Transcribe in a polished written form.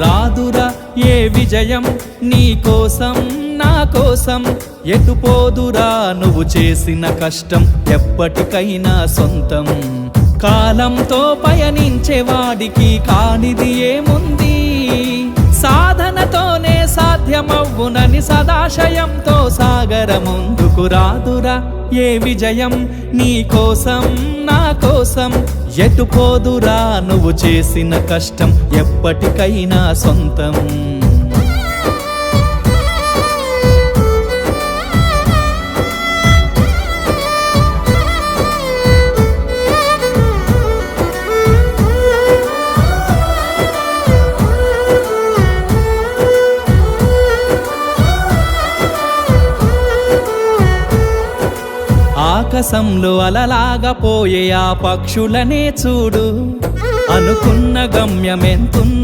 రాదురా ఏ విజయం నీ కోసం నా కోసం, ఎటుపోదురా నువ్వు చేసిన కష్టం ఎప్పటికైనా సొంతం. కాలంతో పయనించేవాడికి కానిది ఏముంది, సాధనతోనే సాధ్యమవ్వునని సదాశయంతో సాగర ముందుకు. రాదురా ఏ విజయం నీ కోసం నా కోసం, ఎటుపోదురా నువ్వు చేసిన కష్టం ఎప్పటికైనా సొంతం. ఆకాశంలో అలలాగా పోయే ఆ పక్షులనే చూడు, అనుకున్న గమ్యమెంతున్న